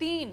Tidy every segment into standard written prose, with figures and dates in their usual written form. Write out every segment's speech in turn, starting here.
3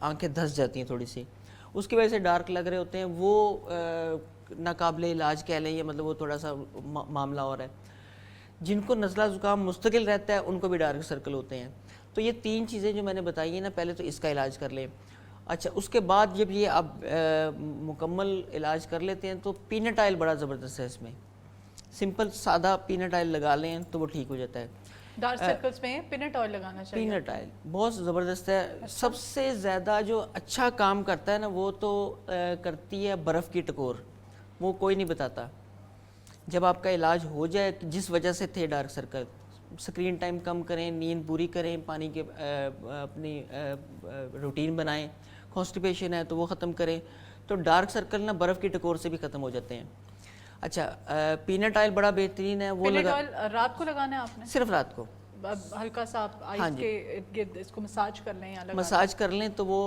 آنکھیں دھس جاتی ہیں تھوڑی سی، اس کی وجہ سے ڈارک لگ رہے ہوتے ہیں، وہ ناقابل علاج کہہ لیں، یا مطلب وہ تھوڑا سا معاملہ اور ہے. جن کو نزلہ زکام مستقل رہتا ہے ان کو بھی ڈارک سرکل ہوتے ہیں. تو یہ 3 چیزیں جو میں نے بتائی ہیں نا، پہلے تو اس کا علاج کر لیں. اچھا اس کے بعد جب یہ آپ مکمل علاج کر لیتے ہیں تو پینٹ آئل بڑا زبردست ہے اس میں. سمپل سادہ پینٹ آئل لگا لیں تو وہ ٹھیک ہو جاتا ہے. ڈارک سرکلز میں پینٹ آئل لگانا چاہیے. پینٹ آئل بہت زبردست ہے. سب سے زیادہ جو اچھا کام کرتا ہے نا، وہ تو کرتی ہے برف کی ٹکور. وہ کوئی نہیں بتاتا. جب آپ کا علاج ہو جائے جس وجہ سے تھے ڈارک سرکل، اسکرین ٹائم کم کریں، نیند پوری کریں، پانی کے اپنی روٹین بنائیں، کانسٹیپیشن ہے تو وہ ختم کریں، تو ڈارک سرکل نا برف کی ٹکور سے بھی ختم ہو جاتے ہیں. اچھا پینٹ آئل بڑا بہترین ہے. وہ پینٹ آئل رات کو لگانا ہے آپ نے؟ صرف رات کو ہلکا سا آپ آئس کے ارد گرد اس کو مساج کر لیں یا مساج کر لیں تو وہ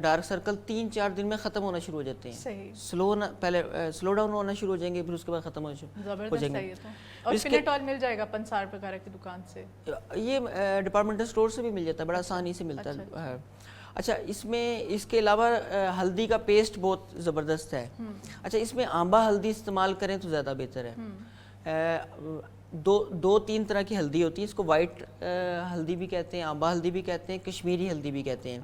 ڈارک سرکل 3-4 دن میں ختم ہونا شروع ہو جاتے ہیں. صحیح. پہلے سلو ڈاؤن ہونا شروع ہو جائیں گے، پھر اس کے بعد ختم ہو جائیں گے. اور پینٹ آئل مل جائے گا پنسار وغیرہ کی دکان سے؟ یہ ڈپارٹمنٹل اسٹور سے بھی مل جاتا ہے، بڑا آسانی سے ملتا ہے. اچھا اس میں اس کے علاوہ ہلدی کا پیسٹ بہت زبردست ہے. اچھا اس میں آمبا ہلدی استعمال کریں تو زیادہ بہتر ہے. 2-3 طرح کی ہلدی ہوتی ہے. اس کو وائٹ ہلدی بھی کہتے ہیں، آمبا ہلدی بھی کہتے ہیں، کشمیری ہلدی بھی کہتے ہیں.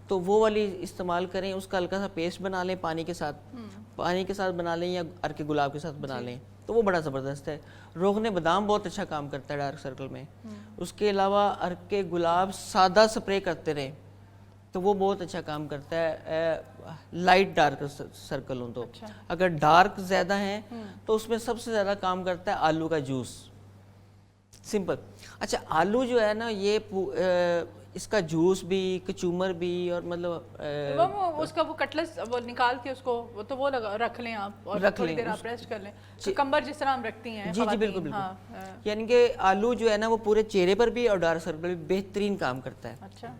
تو وہ والی استعمال کریں. اس کا ہلکا سا پیسٹ بنا لیں پانی کے ساتھ بنا لیں یا ارک گلاب کے ساتھ بنا لیں تو وہ بڑا زبردست ہے. روغن بادام بہت اچھا کام کرتا ہے ڈارک سرکل میں. اس کے علاوہ ارک گلاب سادہ سپرے کرتے رہیں تو وہ بہت اچھا کام کرتا ہے لائٹ ڈارک سرکل ہوں تو. اگر ڈارک زیادہ ہیں تو اس میں سب سے زیادہ کام کرتا ہے آلو کا جوس. سمپل. اچھا آلو جو ہے نا، یہ اس کا جوس بھی، کچومر بھی، اور مطلب اس کا وہ کٹلس وہ نکال کے اس کو تو وہ رکھ لیں آپ، اور تھوڑی دیر آپ ریسٹ کر لیں. کمبر جس طرح ہم رکھتی ہیں. جی بالکل بالکل. یعنی کہ آلو جو ہے نا وہ پورے چہرے پر بھی اور ڈارک سرکل بھی بہترین کام کرتا ہے. اچھا.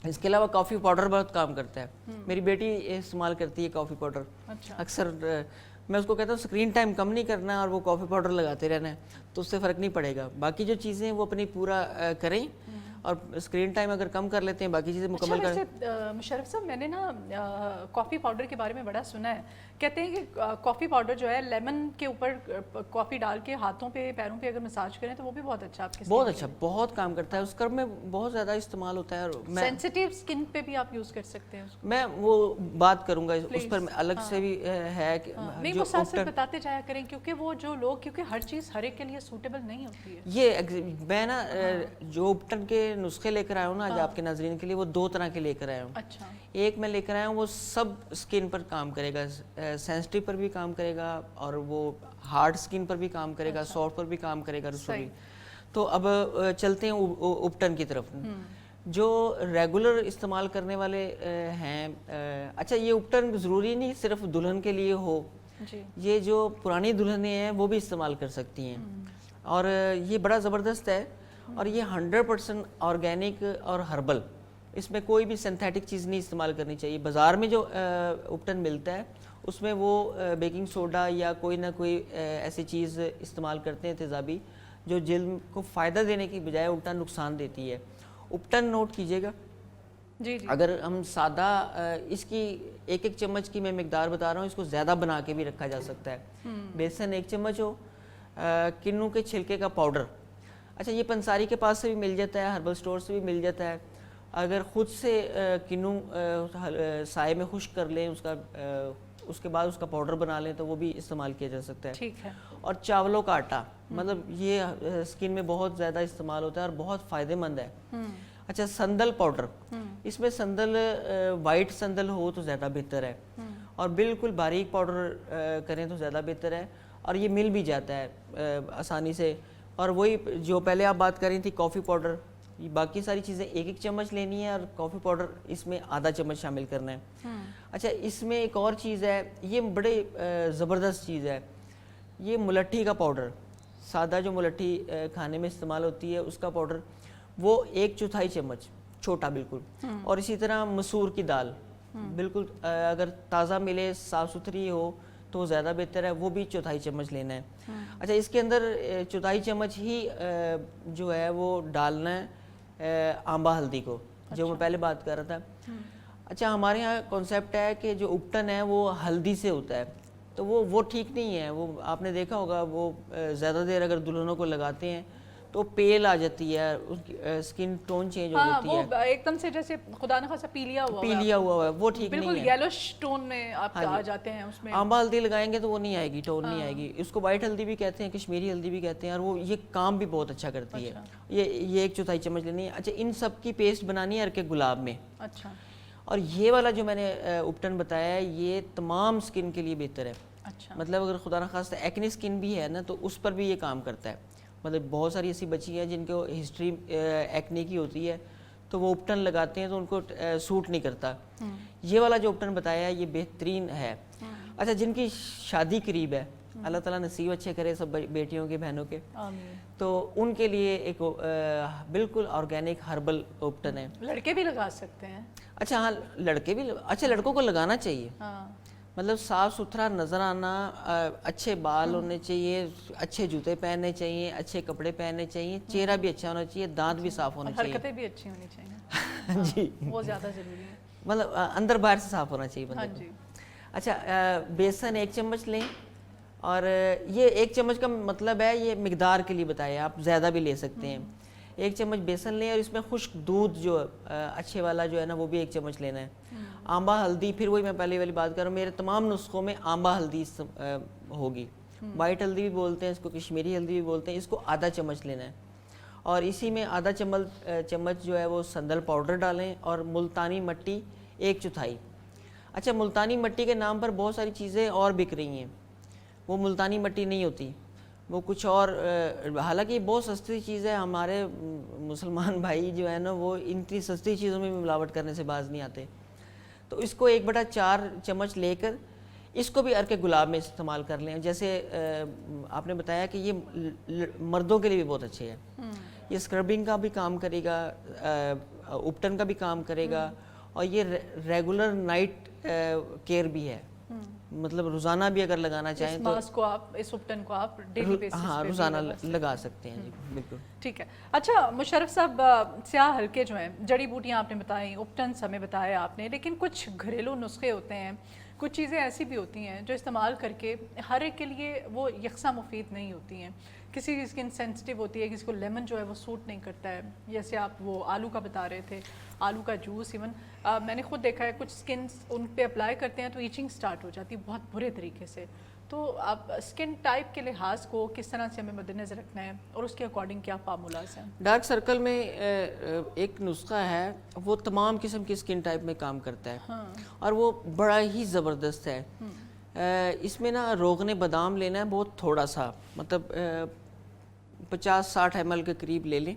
اس کے علاوہ کافی پاؤڈر بہت کام کرتا ہے. میری بیٹی استعمال کرتی ہے کافی پاؤڈر. اکثر میں اس کو کہتا ہوں اسکرین ٹائم کم نہیں کرنا ہے اور وہ کافی پاؤڈر لگاتے رہنا ہے تو اس سے فرق نہیں پڑے گا. باقی جو چیزیں وہ اپنی پورا کریں اور اسکرین ٹائم اگر کم کر لیتے ہیں باقی چیزیں مکمل کریں. مشرف صاحب میں نے نا کافی پاؤڈر کے بارے میں بڑا سنا ہے. کہتے ہیں کہ کافی پاؤڈر جو ہے لیمن کے اوپر کافی ڈال کے ہاتھوں پہ پیروں پہ اگر مساج کریں تو وہ بھی بہت اچھا آپ کے بہت اچھا بہت کام کرتا ہے. اس کرب میں بہت زیادہ استعمال ہوتا ہے. اور سینسیٹیو اسکن پہ بھی آپ یوز کر سکتے ہیں. میں وہ بات کروں گا اس پر الگ سے بھی ہے کہ نہیں وہ ساتھ ساتھ بتاتے جایا کریں کیونکہ وہ جو لوگ کیونکہ ہر چیز ہر ایک کے لیے سوٹیبل نہیں ہوتی ہے. یہ میں نا جو اپٹن کے نسخے لے کر آیا ہوں نا آج آپ کے ناظرین کے لیے، وہ 2 طرح کے لے کر آیا ہوں. اچھا. ایک میں لے کر آیا ہوں وہ سب اسکن پر کام کرے گا، سینسٹیو پر بھی کام کرے گا اور وہ ہارڈ اسکن پر بھی کام کرے گا، سافٹ پر بھی کام کرے گا. رسوئی تو اب چلتے ہیں اپٹن کی طرف جو ریگولر استعمال کرنے والے ہیں. اچھا یہ اپٹن ضروری نہیں صرف دلہن کے لیے ہو، یہ جو پرانی دلہنیں ہیں وہ بھی استعمال کر سکتی ہیں. اور یہ بڑا زبردست ہے اور یہ 100% آرگینک اور ہربل. اس میں کوئی بھی سنتھیٹک چیز نہیں استعمال کرنی چاہیے. بازار میں جو اپٹن ملتا ہے اس میں وہ بیکنگ سوڈا یا کوئی نہ کوئی ایسی چیز استعمال کرتے ہیں تیزابی جو جلد کو فائدہ دینے کی بجائے الٹا نقصان دیتی ہے. اپٹن نوٹ کیجیے گا. اگر ہم سادہ اس کی 1 چمچ کی میں مقدار بتا رہا ہوں، اس کو زیادہ بنا کے بھی رکھا جا سکتا ہے. بیسن 1 چمچ ہو، کنوں کے چھلکے کا پاؤڈر. اچھا یہ پنساری کے پاس سے بھی مل جاتا ہے، ہربل سٹور سے بھی مل جاتا ہے. اگر خود سے کنوں سائے میں خشک کر لیں اس کے بعد اس کا پاؤڈر بنا لیں تو وہ بھی استعمال کیا جا سکتا ہے. ٹھیک ہے. اور چاولوں کا آٹا مطلب یہ اسکن میں بہت زیادہ استعمال ہوتا ہے اور بہت فائدہ مند ہے. اچھا سندل پاؤڈر، اس میں سندل وائٹ سندل ہو تو زیادہ بہتر ہے اور بالکل باریک پاؤڈر کریں تو زیادہ بہتر ہے. اور یہ مل بھی جاتا ہے آسانی سے. اور وہی جو پہلے آپ بات کر رہی تھی کافی پاؤڈر، باقی ساری چیزیں 1 چمچ لینی ہے اور کافی پاؤڈر اس میں آدھا چمچ شامل کرنا ہے. اچھا اس میں ایک اور چیز ہے، یہ بڑے زبردست چیز ہے، یہ ملٹھی کا پاؤڈر. سادہ جو ملٹھی کھانے میں استعمال ہوتی ہے اس کا پاؤڈر، وہ 1/4 چمچ چھوٹا بالکل. اور اسی طرح مسور کی دال بالکل اگر تازہ ملے صاف ستھری ہو تو زیادہ بہتر ہے، وہ بھی 1/4 چمچ لینا ہے. اچھا اس کے اندر 1/4 چمچ ہی جو ہے وہ ڈالنا ہے آمبا ہلدی کو جو میں پہلے بات کر رہا تھا. اچھا ہمارے یہاں کانسیپٹ ہے کہ جو اپٹن ہے وہ ہلدی سے ہوتا ہے، تو وہ ٹھیک نہیں ہے. وہ آپ نے دیکھا ہوگا وہ زیادہ دیر اگر دلہنوں کو لگاتے ہیں تو پیل آ جاتی ہے، اس کی اسکن ٹون چینج ہو ہاں جاتی ہے، وہ ایک دم سے جیسے خدا نخواستہ پیلیا ہوا پی لیا ہوا ہے، وہ ٹھیک بالکل نہیں ہے. یلوش ٹون میں آپ آ جاتے ہیں اس میں. آمبا ہلدی لگائیں گے تو وہ نہیں آئے گی، ٹون نہیں آئے گی. اس کو وائٹ ہلدی بھی کہتے ہیں، کشمیری ہلدی بھی کہتے ہیں، اور وہ یہ کام بھی بہت اچھا کرتی ہے. یہ 1/4 چمچ لینی ہے. اچھا ان سب کی پیسٹ بنانی ہے ارکے گلاب میں. اچھا اور یہ والا جو میں نے اپٹن بتایا ہے یہ تمام سکن کے لیے بہتر ہے. اچھا مطلب اگر خدا نخواستہ ایکنی سکن بھی ہے نا تو اس پر بھی یہ کام کرتا ہے. مطلب بہت ساری ایسی بچی ہیں جن کو ہسٹری ایکنی کی ہوتی ہے تو وہ اپٹن لگاتے ہیں تو ان کو سوٹ نہیں کرتا. یہ والا جو اپٹن بتایا ہے یہ بہترین ہے. اچھا جن کی شادی قریب ہے، اللہ تعالیٰ نصیب اچھے کرے سب بیٹیوں کے بہنوں کے، تو ان کے لیے ایک بالکل آرگینک ہربل اپٹن ہے. لڑکے بھی لگا سکتے ہیں. اچھا ہاں لڑکے بھی، اچھا لڑکوں کو لگانا چاہیے. مطلب صاف ستھرا نظر آنا، اچھے بال ہونے چاہیے، اچھے جوتے پہننے چاہیے، اچھے کپڑے پہننے چاہیے، چہرہ بھی اچھا ہونا چاہیے، دانت بھی صاف ہونے چاہیے، حرکتیں بھی اچھی ہونی چاہیے. جی وہ زیادہ ضروری ہے. مطلب اندر باہر سے صاف ہونا چاہیے بندے کو. اچھا بیسن 1 چمچ لیں، اور یہ 1 چمچ کا مطلب ہے یہ مقدار کے لیے بتایا، آپ زیادہ بھی لے سکتے ہیں. 1 چمچ بیسن لیں اور اس میں خشک دودھ جو اچھے والا جو ہے نا وہ بھی 1 چمچ لینا ہے. آمبا ہلدی، پھر وہی میں پہلے والی بات کر رہا ہوں، میرے تمام نسخوں میں آمبا ہلدی ہوگی. وائٹ ہلدی بھی بولتے ہیں اس کو، کشمیری ہلدی بھی بولتے ہیں. اس کو آدھا چمچ لینا ہے، اور اسی میں آدھا چمچ جو ہے وہ سندل پاؤڈر ڈالیں، اور ملتانی مٹی 1/4. اچھا ملتانی مٹی کے نام پر بہت ساری چیزیں اور بک رہی ہیں، وہ ملتانی مٹی نہیں ہوتی، وہ کچھ اور. حالانکہ یہ بہت سستی چیز ہے. ہمارے مسلمان بھائی جو ہے نا وہ اتنی سستی چیزوں میں بھی ملاوٹ کرنے سے باز نہیں آتے. تو اس کو 1/4 چمچ لے کر اس کو بھی ارکے گلاب میں استعمال کر لیں. جیسے آپ نے بتایا کہ یہ مردوں کے لیے بھی بہت اچھے ہے. یہ اسکربنگ کا بھی کام کرے گا، اپٹن کا بھی کام کرے گا، اور یہ ریگولر نائٹ کیئر بھی ہے. مطلب روزانہ بھی اگر لگانا چاہیں تو اس کو آپ اس اپٹن کو آپ ڈیلی بیسس پہ ہاں روزانہ لگا سکتے ہیں. جی بالکل ٹھیک ہے. اچھا مشرف صاحب، سیاہ ہلکے جو ہیں، جڑی بوٹیاں آپ نے بتائیں، اپٹنس ہمیں بتایا آپ نے، لیکن کچھ گھریلو نسخے ہوتے ہیں، کچھ چیزیں ایسی بھی ہوتی ہیں جو استعمال کر کے ہر ایک کے لیے وہ یکساں مفید نہیں ہوتی ہیں. کسی کی اسکن سینسٹیو ہوتی ہے، کسی کو لیمن جو ہے وہ سوٹ نہیں کرتا ہے. جیسے آپ وہ آلو کا بتا رہے تھے، آلو کا جوس، ایون میں نے خود دیکھا ہے کچھ اسکنس ان پہ اپلائی کرتے ہیں تو ایچنگ سٹارٹ ہو جاتی ہے بہت برے طریقے سے. تو آپ اسکن ٹائپ کے لحاظ کو کس طرح سے ہمیں مد نظر رکھنا ہے اور اس کے اکارڈنگ کیا فارمولاز ہیں؟ ڈارک سرکل میں ایک نسخہ ہے، وہ تمام قسم کی اسکن ٹائپ میں کام کرتا ہے، اور وہ بڑا ہی زبردست ہے. اس میں نا روغن بادام لینا ہے بہت تھوڑا سا، مطلب 50-60 ml کے قریب لے لیں،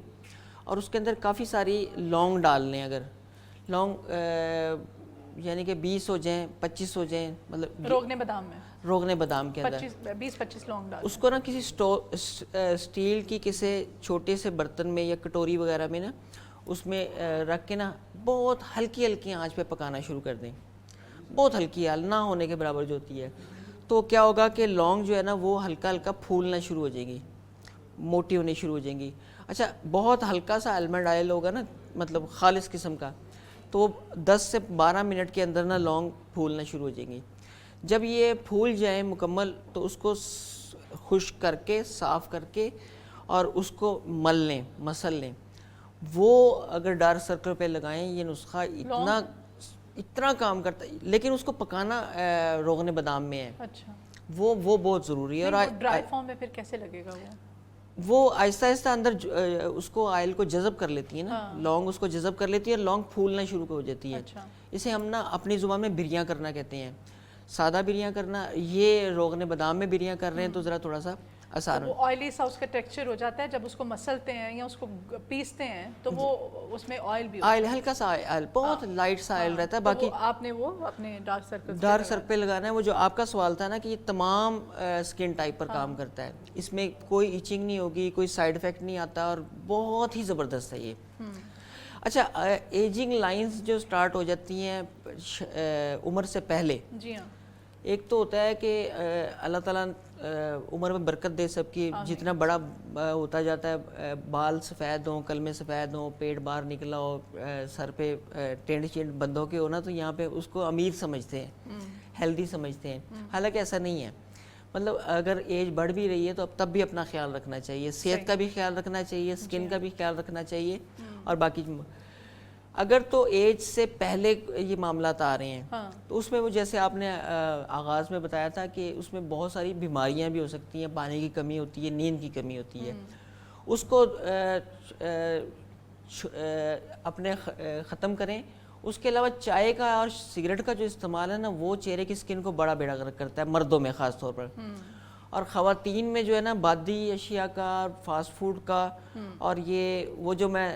اور اس کے اندر کافی ساری لونگ ڈال لیں. اگر لونگ یعنی کہ 20 ہو جائیں، 25 ہو جائیں، مطلب روغن بادام میں روغن بادام کے اندر 20-25 لونگ ڈال اس کو نا کسی اسٹیل کی کسی چھوٹے سے برتن میں یا کٹوری وغیرہ میں نا اس میں رکھ کے نا بہت ہلکی ہلکی آنچ پہ پکانا شروع کر دیں. بہت ہلکی حال نہ ہونے کے برابر جو ہوتی ہے. تو کیا ہوگا کہ لونگ جو ہے نا وہ ہلکا ہلکا پھولنا شروع ہو جائیں گی، موٹی ہونی شروع ہو جائیں گی. اچھا بہت ہلکا سا آلمنڈ آئل ہوگا نا، مطلب خالص قسم کا، تو 10 سے 12 منٹ کے اندر نا لونگ پھولنا شروع ہو جائیں گی. جب یہ پھول جائیں مکمل تو اس کو خشک کر کے صاف کر کے اور اس کو مل لیں، مسل لیں. وہ اگر ڈارک سرکل پہ لگائیں یہ نسخہ اتنا کام کرتا ہے، لیکن اس کو پکانا روغن بادام میں ہے. اچھا وہ بہت ضروری ہے. اور ڈرائی فارم میں پھر کیسے لگے گا وہ آہستہ آہستہ اندر اس کو آئل کو جذب کر لیتی ہے نا، لونگ اس کو جذب کر لیتی ہے اور لونگ پھولنا شروع ہو جاتی ہے. اسے ہم نا اپنی زبان میں بریاں کرنا کہتے ہیں، سادہ بریاں کرنا. یہ روغن بادام میں بریاں کر رہے ہیں تو ذرا تھوڑا سا آسان وہ آئلی سا اس کا ٹیکسچر ہو جاتا ہے. جب اس کو مسلتے ہیں یا اس کو پیستے ہیں تو وہ اس میں آئل بھی آئل ہلکا سا آئل، بہت لائٹ سا آئل رہتا ہے. باقی آپ نے وہ اپنے ڈارک سرکل پہ لگانا ہے. وہ جو آپ کا سوال تھا نا کہ یہ تمام اسکن ٹائپ پر کام کرتا ہے، اس میں کوئی ایچنگ نہیں ہوگی، کوئی سائیڈ افیکٹ نہیں آتا، اور بہت ہی زبردست ہے یہ. اچھا ایجنگ لائنز جو سٹارٹ ہو جاتی ہیں عمر سے پہلے، جی ہاں، ایک تو ہوتا ہے کہ اللہ تعالیٰ عمر میں برکت دے سب کی, جتنا بڑا ہوتا جاتا ہے, بال سفید ہوں, کلمے سفید ہوں, پیٹ باہر نکلا ہو, سر پہ ٹینٹ شینٹ بندوں کے ہونا, تو یہاں پہ اس کو امیر سمجھتے ہیں, ہیلدی سمجھتے ہیں. حالانکہ ایسا نہیں ہے. مطلب اگر ایج بڑھ بھی رہی ہے تو تب بھی اپنا خیال رکھنا چاہیے, صحت کا بھی خیال رکھنا چاہیے, سکن کا بھی خیال رکھنا چاہیے. اور باقی اگر تو ایج سے پہلے یہ معاملات آ رہے ہیں تو اس میں وہ جیسے آپ نے آغاز میں بتایا تھا کہ اس میں بہت ساری بیماریاں بھی ہو سکتی ہیں, پانی کی کمی ہوتی ہے, نیند کی کمی ہوتی ہے, اس کو اپنے ختم کریں. اس کے علاوہ چائے کا اور سگریٹ کا جو استعمال ہے نا, وہ چہرے کی سکن کو بڑا بیڑا غرق کرتا ہے, مردوں میں خاص طور پر. اور خواتین میں جو ہے نا, بادی اشیاء کا, فاسٹ فوڈ کا, اور یہ وہ جو میں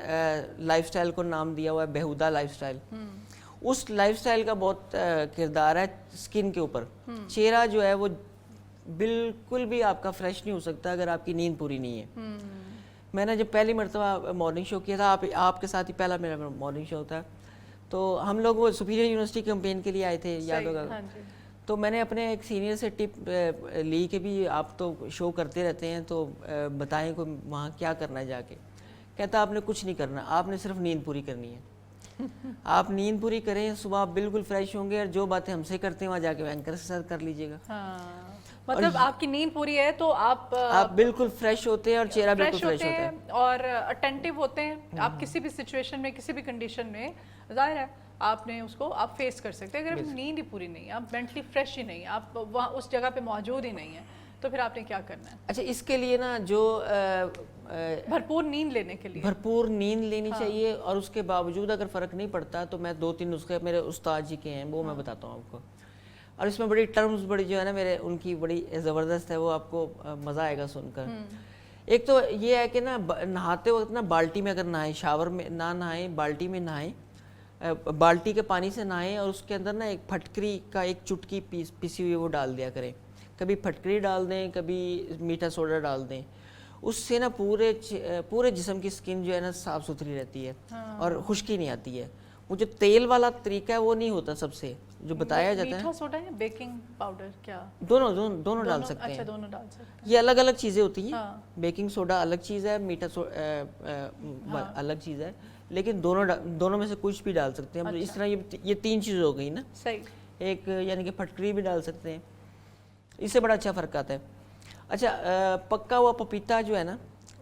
لائف سٹائل کو نام دیا ہوا ہے بیہودہ لائف سٹائل, اس لائف سٹائل کا بہت کردار ہے سکن کے اوپر. چہرہ جو ہے وہ بالکل بھی آپ کا فریش نہیں ہو سکتا اگر آپ کی نیند پوری نہیں ہے. میں نے جب پہلی مرتبہ مارننگ شو کیا تھا, آپ کے ساتھ ہی پہلا میرا مارننگ شو تھا, تو ہم لوگ وہ سپیریئر یونیورسٹی کیمپین کے لیے آئے تھے, یاد ہوگا. تو میں نے اپنے ایک سینئر سے ٹپ لی کہ بھی آپ تو شو کرتے رہتے ہیں, تو بتائیں کو وہاں کیا کرنا ہے جا کے. کہتا آپ نے کچھ نہیں کرنا, آپ نے صرف نیند پوری کرنی ہے. آپ نیند پوری کریں, صبح آپ بالکل فریش ہوں گے, اور جو باتیں ہم سے کرتے ہیں وہاں جا کے اینکر کے ساتھ کر لیجیے گا. مطلب آپ کی نیند پوری ہے تو آپ بالکل فریش ہوتے ہیں, اور چہرہ بالکل فریش ہوتا ہے, اور اٹینٹیو ہوتے ہیں. آپ کسی بھی سچویشن میں, کسی بھی کنڈیشن میں, ظاہر ہے آپ نے اس کو آپ فیس کر سکتے ہیں. اگر نیند ہی پوری نہیں ہے, آپ مینٹلی فریش ہی نہیں ہیں, آپ وہاں اس جگہ پہ موجود ہی نہیں ہیں, تو پھر آپ نے کیا کرنا ہے؟ اچھا, اس کے لیے نا جو بھرپور نیند لینے کے لیے بھرپور نیند لینی چاہیے. اور اس کے باوجود اگر فرق نہیں پڑتا تو میں 2-3 نسخے میرے استاد جی کے ہیں, وہ میں بتاتا ہوں آپ کو. اور اس میں بڑی ٹرمز بڑی جو ہے نا میرے, ان کی بڑی زبردست ہے, وہ آپ کو مزہ آئے گا سن کر. ایک تو یہ ہے کہ نا, نہاتے وقت نا بالٹی میں اگر نہائیں, شاور میں نہ نہائیں, بالٹی میں نہائیں, بالٹی کے پانی سے نہائیں, اور اس کے اندر نا ایک پھٹکری کا ایک چٹکی پیسی ہوئی وہ ڈال دیا کریں. کبھی پھٹکری ڈال دیں, کبھی میٹھا سوڈا ڈال دیں. اس سے نا پورے جسم کی سکن جو ہے نا صاف ستھری رہتی ہے, اور خشکی نہیں آتی ہے. وہ جو تیل والا طریقہ ہے وہ نہیں ہوتا سب سے جو بتایا جاتا ہے. میٹھا سوڈا یا بیکنگ پاؤڈر, کیا دونوں ڈال سکتے ہیں. اچھا, دونوں ڈال سکتے ہیں. یہ الگ الگ چیزیں ہوتی ہیں. بیکنگ سوڈا الگ چیز ہے, میٹھا الگ چیز ہے, لیکن دونوں میں سے کچھ بھی ڈال سکتے ہیں. اس طرح یہ 3 چیزیں ہو گئی نا. صحیح. ایک یعنی کہ پھٹکری بھی ڈال سکتے ہیں, اس سے بڑا اچھا فرق آتا ہے. اچھا, پکا ہوا پپیتا جو ہے نا,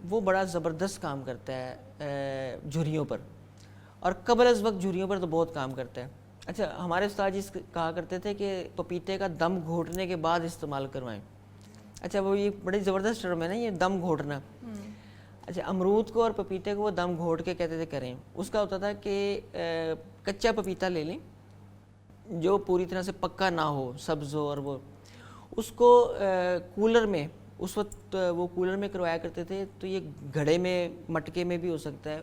وہ بڑا زبردست کام کرتا ہے جھریوں پر, اور قبل از وقت جھریوں پر تو بہت کام کرتا ہے. اچھا, ہمارے استاد جی کہا کرتے تھے کہ پپیتے کا دم گھوٹنے کے بعد استعمال کروائیں. اچھا, وہ یہ بڑی زبردست ٹرم ہے نا, یہ دم گھوٹنا. اچھا, امرود کو اور پپیتے کو وہ دم گھوٹ کے کہتے تھے کریں. اس کا ہوتا تھا کہ کچا پپیتا لے لیں جو پوری طرح سے پکا نہ ہو, سبز ہو, اور وہ اس کو کولر میں, اس وقت وہ کولر میں کروایا کرتے تھے. تو یہ گھڑے میں, مٹکے میں بھی ہو سکتا ہے,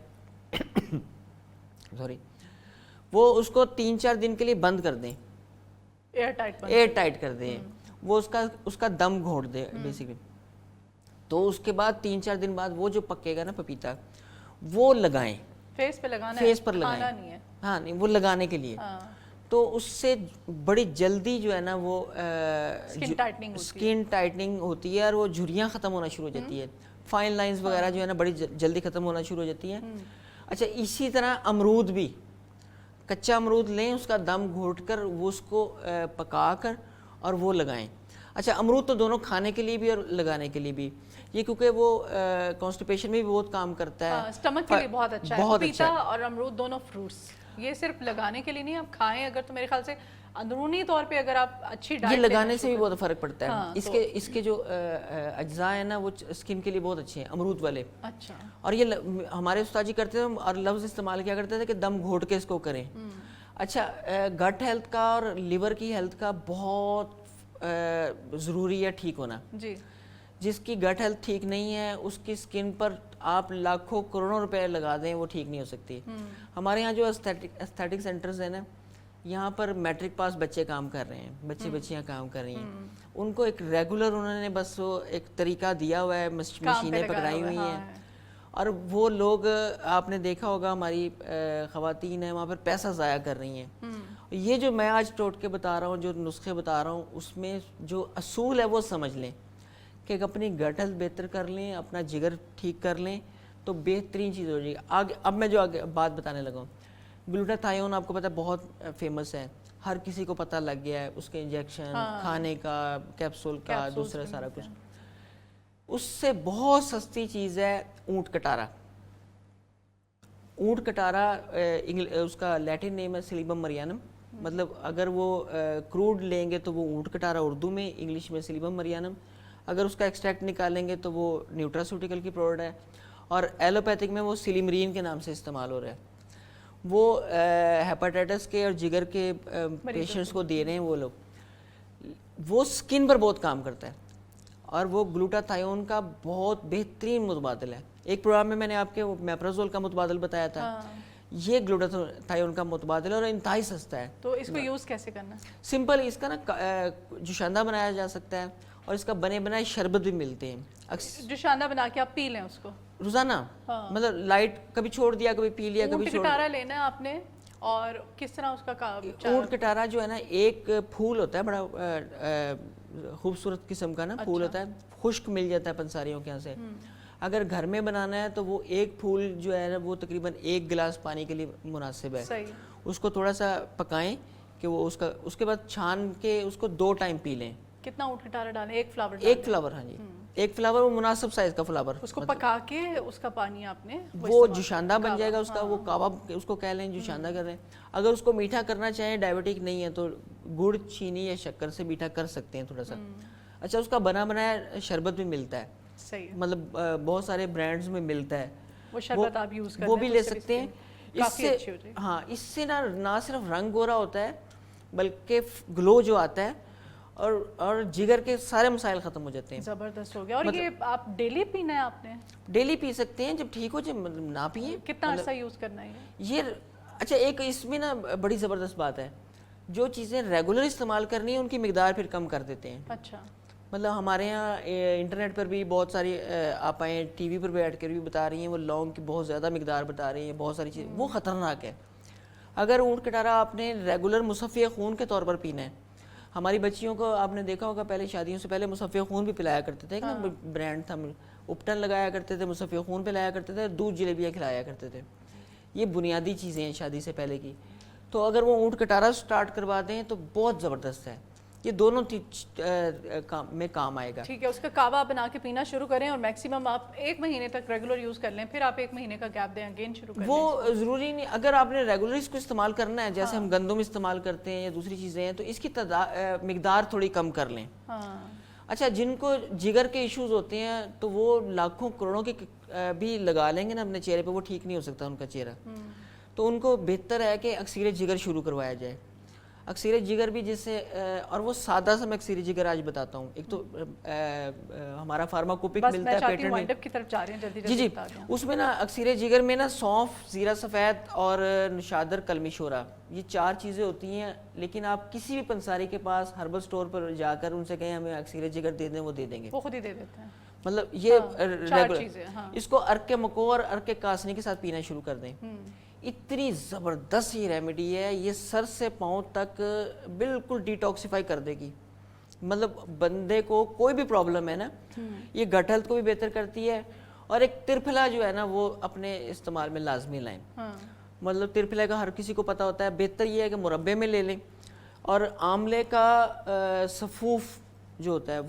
سوری, وہ اس کو 3-4 دن کے لیے بند کر دیں, ایئر ٹائٹ کر دیں. وہ اس کا دم گھونٹ دیں بیسیکلی. تو اس کے بعد 3-4 دن بعد وہ جو پکے گا نا پپیتا, وہ لگائیں, فیس پہ لگانا ہے, فیس پر لگائیں. ہاں نہیں, وہ لگانے کے لیے. تو اس سے بڑی جلدی جو ہے نا وہ سکن ٹائٹننگ ہوتی ہے, اور وہ جھریاں ختم ہونا شروع ہو جاتی ہے, فائن لائنز وغیرہ جو ہے نا بڑی جلدی ختم ہونا شروع ہو جاتی ہیں. اچھا, اسی طرح امرود بھی, کچا امرود لیں, اس کا دم گھوٹ کر وہ اس کو پکا کر اور وہ لگائیں. اچھا, امرود تو دونوں کھانے کے لیے بھی اور لگانے کے لیے بھی, یہ کیونکہ وہ کانسٹیپیشن میں بھی بہت کام کرتا ہے, اسٹمک کے لیے بہت اچھا ہے. پپیتا اور امرود دونوں فروٹس, یہ صرف لگانے کے لیے نہیں, آپ کھائیں اگر تو میرے خیال سے اندرونی طور پہ اگر آپ اچھی ڈائٹ, یہ لگانے سے بھی بہت فرق پڑتا ہے. اس کے جو اجزاء ہیں نا وہ اسکن کے لیے بہت اچھے ہیں, امرود والے. اچھا. اور یہ ہمارے استاد جی کرتے تھے, اور لفظ استعمال کیا کرتے تھے کہ دم گھوٹ کے اس کو کریں. اچھا, گٹ ہیلتھ کا اور لیور کی ہیلتھ کا بہت ضروری ہے ٹھیک ہونا. جی. جس کی گٹ ہیلتھ ٹھیک نہیں ہے, اس کی سکن پر آپ لاکھوں کروڑوں روپے لگا دیں, وہ ٹھیک نہیں ہو سکتی. ہمارے یہاں جو ایستھیٹک سینٹرز ہیں نا, یہاں پر میٹرک پاس بچے کام کر رہے ہیں, بچیاں کام کر رہی ہیں. ان کو ایک ریگولر انہوں نے بس وہ ایک طریقہ دیا ہوا ہے, مشینیں پکڑائی ہوئی ہیں, اور وہ لوگ آپ نے دیکھا ہوگا ہماری خواتین ہیں وہاں پر پیسہ ضائع کر رہی ہیں, یہ جو میں آج ٹوٹ کے بتا رہا ہوں، جو نسخے بتا رہا ہوں، اس میں جو اصول ہے وہ سمجھ لیں کہ اپنی گٹ ہیلتھ بہتر کر لیں، اپنا جگر ٹھیک کر لیں تو بہترین چیز ہو جائے گی. آگے اب میں جو آگے بات بتانے لگا ہوں، گلوٹاثیون آپ کو پتہ ہے بہت فیمس ہے، ہر کسی کو پتہ لگ گیا ہے، اس کے انجیکشن، کھانے کا، کیپسول کا، دوسرا سارا کچھ. اس سے بہت سستی چیز ہے اونٹ کٹارا. اونٹ کٹارا اس کا لیٹن نیم ہے سلیبم مریانم، مطلب اگر وہ کروڈ لیں گے تو وہ اونٹ کٹارا اردو میں، انگلش میں سلیبم مریانم. اگر اس کا ایکسٹریکٹ نکالیں گے تو وہ نیوٹراسیوٹیکل کی پروڈکٹ ہے، اور ایلوپیتھک میں وہ سلیمرین کے نام سے استعمال ہو رہا ہے. وہ ہیپاٹائٹس کے اور جگر کے پیشنٹس کو دے رہے ہیں وہ لوگ. وہ سکن پر بہت کام کرتا ہے اور وہ گلوٹاثیون کا بہت بہترین متبادل ہے. ایک پروگرام میں نے آپ کے میپرازول کا متبادل بتایا تھا، یہ گلوٹاثیون کا متبادل ہے اور انتہائی سستا ہے. تو اس کو یوز کیسے کرنا ہے؟ سمپل، اس کا نا جوشاندہ بنایا جا سکتا ہے اور اس کا بنے بنائے شربت بھی ملتے ہیں. جوشاندہ بنا کے آپ پی لیں اس کو روزانہ، مطلب لائٹ کبھی چھوڑ دیا، کبھی پی لیا، کبھی اونٹ کٹارا لینا ہے آپ نے، اور کس طرح اس کا اونٹ کٹارا جو ہے نا، ایک پھول ہوتا ہے بڑا خوبصورت قسم کا نا پھول ہوتا ہے، خشک مل جاتا ہے پنساریوں کے یہاں سے. اگر گھر میں بنانا ہے تو وہ ایک پھول جو ہے نا وہ تقریباً 1 گلاس پانی کے لیے مناسب ہے. اس کو تھوڑا سا پکائیں کہ وہ اس کے بعد چھان کے اس کو 2 ٹائم پی لیں. کتنا اونٹ کٹارا ڈالیں؟ 1 فلاور؟ 1 فلاور، ہاں جی، 1 فلاور، وہ مناسب سائز کا فلاور. اس کو پکا کے اس کا پانی آپ نے وہ جوشاندہ بن جائے گا اس کا. وہ کعوہ اس کو کہہ لیں، جوشاندہ کر لیں. اگر اس کو میٹھا کرنا چاہیں، ڈائبٹک نہیں ہے تو گڑ، چینی یا شکر سے میٹھا کر سکتے ہیں تھوڑا سا. اچھا، اس کا بنا بنایا شربت بھی ملتا ہے، مطلب بہت سارے برانڈز میں ملتا ہے، وہ شربت آپ یوز کرتے ہیں، وہ بھی لے سکتے ہیں. اس سے اچھی ہو جائے. ہاں، اس سے نہ صرف رنگ گورا ہوتا ہے بلکہ گلو جو آتا ہے اور جگر کے سارے مسائل ختم ہو جاتے ہیں. زبردست ہو گیا. اور یہ آپ ڈیلی پینا ہے؟ آپ نے ڈیلی پی سکتے ہیں، جب ٹھیک ہو جائے نہ پیئیں. کتنا عرصہ یوز کرنا ہے یہ؟ اچھا، ایک اس میں نا بڑی زبردست بات ہے، جو چیزیں ریگولر استعمال کرنی ہیں ان کی مقدار پھر کم کر دیتے ہیں. اچھا، مطلب ہمارے یہاں انٹرنیٹ پر بھی بہت ساری آپ آئیں، ٹی وی پر بیٹھ کر بھی بتا رہی ہیں، وہ لونگ کی بہت زیادہ مقدار بتا رہی ہیں، بہت ساری چیزیں، وہ خطرناک ہے. اگر اونٹ کٹارا آپ نے ریگولر مصفی خون کے طور پر پینا ہے، ہماری بچیوں کو آپ نے دیکھا ہوگا پہلے شادیوں سے پہلے مصفی خون بھی پلایا کرتے تھے. ایک برانڈ تھا، اپٹن لگایا کرتے تھے، مصفی خون پلایا کرتے تھے، دودھ جلیبیاں کھلایا کرتے تھے. یہ بنیادی چیزیں ہیں شادی سے پہلے کی. تو اگر وہ اونٹ کٹارا سٹارٹ کروا دیں تو بہت زبردست ہے. یہ دونوں میں کام آئے گا. ٹھیک ہے، اس کا کعوہ بنا کے پینا شروع کریں اور میکسیمم آپ 1 مہینے تک ریگولر یوز کر لیں، پھر آپ 1 مہینے کا گیپ دیں، اگین شروع کریں. وہ ضروری نہیں، اگر آپ نے ریگولر اس کو استعمال کرنا ہے، جیسے ہم گندم استعمال کرتے ہیں یا دوسری چیزیں ہیں، تو اس کی مقدار تھوڑی کم کر لیں. اچھا، جن کو جگر کے ایشوز ہوتے ہیں تو وہ لاکھوں کروڑوں کے بھی لگا لیں گے نا اپنے چہرے پہ، وہ ٹھیک نہیں ہو سکتا ان کا چہرہ. تو ان کو بہتر ہے کہ اکسیر جگر شروع کروایا جائے. اکسیر جگر بھی جس سے، اور وہ سادہ سا میں اکسیر جگر آج بتاتا ہوں. ایک تو ہمارا فارماکوپک ملتا ہے پیٹرن میں، کی طرف جا رہے ہیں جلدی جی جی. اس میں نا اکسیر جگر میں نا سونف، زیرہ سفید اور نشادر کلمی شورا، یہ 4 چیزیں ہوتی ہیں. لیکن آپ کسی بھی پنساری کے پاس ہربل سٹور پر جا کر ان سے کہیں ہمیں اکسیر جگر دے دیں، وہ دے دیں گے، وہ خود ہی دے دیتے ہیں. مطلب یہ ریگولر. اس کو ارک مکو اور ارک کاسنی کے ساتھ پینا شروع کر دیں. اتنی زبردست یہ ریمیڈی ہے، یہ سر سے پاؤں تک بالکل ڈیٹاکسیفائی کر دے گی. مطلب بندے کو کوئی بھی پرابلم ہے نا، یہ گٹ ہیلتھ کو بھی بہتر کرتی ہے. اور ایک ترپھلا جو ہے نا وہ اپنے استعمال میں لازمی لائیں. مطلب ترپھلے کا ہر کسی کو پتہ ہوتا ہے، بہتر یہ ہے کہ مربے میں لے لیں. اور آملے کا سفوف جو ہوتا ہے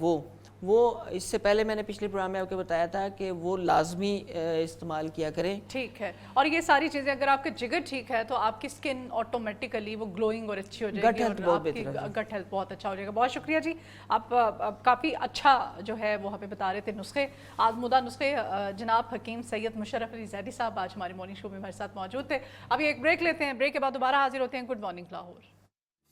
وہ اس سے پہلے میں نے پچھلے پروگرام میں آپ کو بتایا تھا کہ وہ لازمی استعمال کیا کریں. ٹھیک ہے. اور یہ ساری چیزیں اگر آپ کا جگر ٹھیک ہے تو آپ کی اسکن آٹومیٹیکلی وہ گلوئنگ اور اچھی ہو جائے گی، اور آپ کی گٹ ہیلتھ بہت اچھا ہو جائے گا. بہت شکریہ جی، آپ کافی اچھا جو ہے وہ ہمیں بتا رہے تھے نسخے، آزمودہ نسخے. جناب حکیم سید مشرف علی زیدی صاحب آج ہمارے مارننگ شو میں ہمارے ساتھ موجود تھے. ابھی ایک بریک لیتے ہیں، بریک کے بعد دوبارہ حاضر ہوتے ہیں. Good morning Lahore.